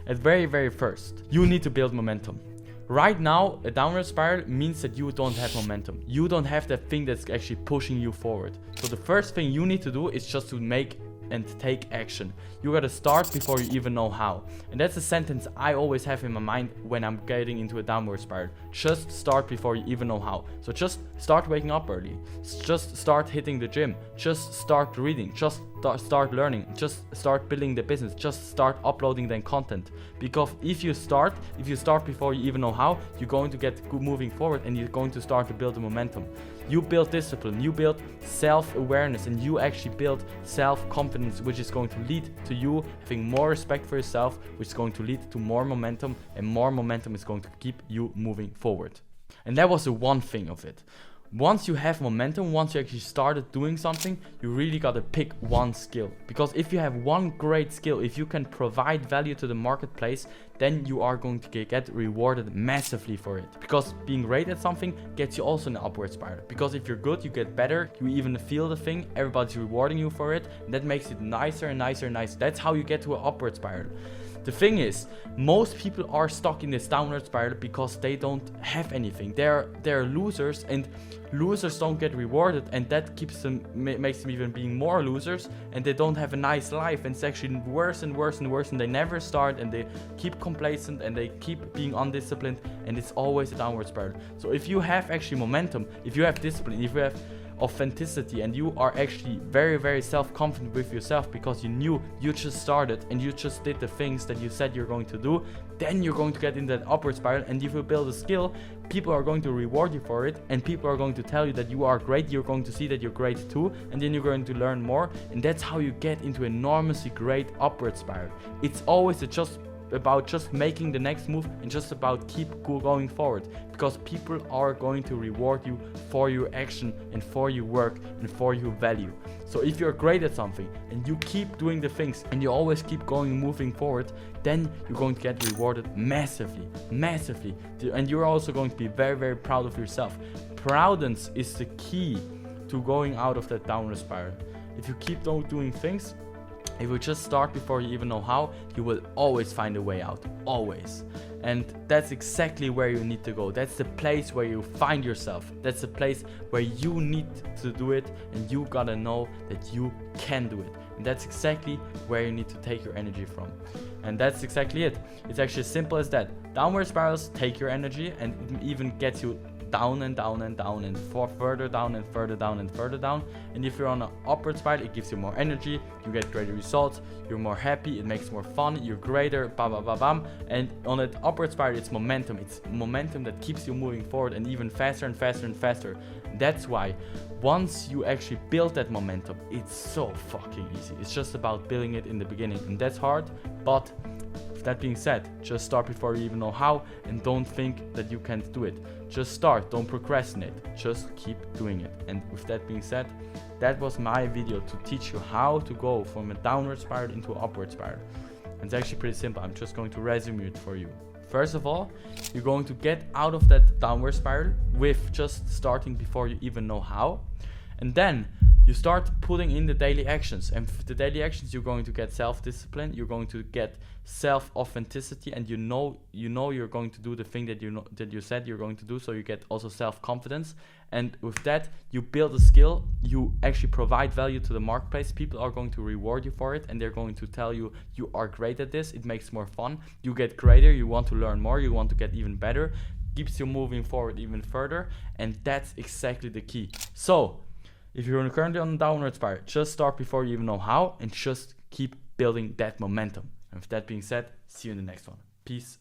At very first, you need to build momentum. Right now, a downward spiral means that you don't have momentum. You don't have that thing that's actually pushing you forward. So the first thing you need to do is just to make and take action. You gotta start before you even know how. And that's a sentence I always have in my mind when I'm getting into a downward spiral. Just start before you even know how. So just start waking up early. Just start hitting the gym. Just start reading. Just start learning. Just start building the business. Just start uploading then content. Because if you start before you even know how, you're going to get moving forward and you're going to start to build the momentum. You build discipline, you build self-awareness, and you actually build self-confidence, which is going to lead to you having more respect for yourself, which is going to lead to more momentum, and more momentum is going to keep you moving forward. And that was the one thing of it. Once you have momentum, once you actually started doing something, you really gotta pick one skill. Because if you have one great skill, if you can provide value to the marketplace, then you are going to get rewarded massively for it. Because being great at something gets you also in an upward spiral. Because if you're good, you get better, you even feel the thing, everybody's rewarding you for it, and that makes it nicer and nicer and nicer. That's how you get to an upward spiral. The thing is, most people are stuck in this downward spiral because they don't have anything. They're losers, and losers don't get rewarded, and that keeps them, makes them even being more losers, and they don't have a nice life, and it's actually worse and worse and worse, and they never start, and they keep complacent, and they keep being undisciplined, and it's always a downward spiral. So if you have actually momentum, if you have discipline, if you have authenticity, and you are actually very self-confident with yourself because you knew you just started and you just did the things that you said you're going to do, then you're going to get in that upward spiral. And if you build a skill, people are going to reward you for it, and people are going to tell you that you are great. You're going to see that you're great too, and then you're going to learn more, and that's how you get into enormously great upward spiral. It's always about just making the next move and just about keep going forward, because people are going to reward you for your action and for your work and for your value. So if you're great at something and you keep doing the things and you always keep going, moving forward, then you're going to get rewarded massively, and you're also going to be very proud of yourself. Proudness is the key to going out of that downward spiral. If you keep doing things, if you just start before you even know how, you will always find a way out, always. And that's exactly where you need to go. That's the place where you find yourself. That's the place where you need to do it, and you gotta know that you can do it. And that's exactly where you need to take your energy from. And that's exactly it. It's actually as simple as that. Downward spirals take your energy, and it even gets you down and down and down, and further down and further down and further down. And if you're on an upward spiral, it gives you more energy, you get greater results, you're more happy, it makes more fun, you're greater, bam. And on an upward spiral, it's momentum that keeps you moving forward, and even faster and faster and faster. That's why once you actually build that momentum, it's so fucking easy. It's just about building it in the beginning, and that's hard. But with that being said, just start before you even know how, and don't think that you can't do it. Just start, don't procrastinate, just keep doing it. And with that being said, that was my video to teach you how to go from a downward spiral into an upward spiral. And it's actually pretty simple. I'm just going to resume it for you. First of all, you're going to get out of that downward spiral with just starting before you even know how. And then you start putting in the daily actions, and with the daily actions you're going to get self-discipline, you're going to get self-authenticity, and you know you're going to do the thing that you said you're going to do, so you get also self-confidence. And with that, you build a skill, you actually provide value to the marketplace, people are going to reward you for it, and they're going to tell you you are great at this, it makes more fun, you get greater, you want to learn more, you want to get even better, keeps you moving forward even further. And that's exactly the key. So if you're currently on a downward spiral, just start before you even know how, and just keep building that momentum. And with that being said, see you in the next one. Peace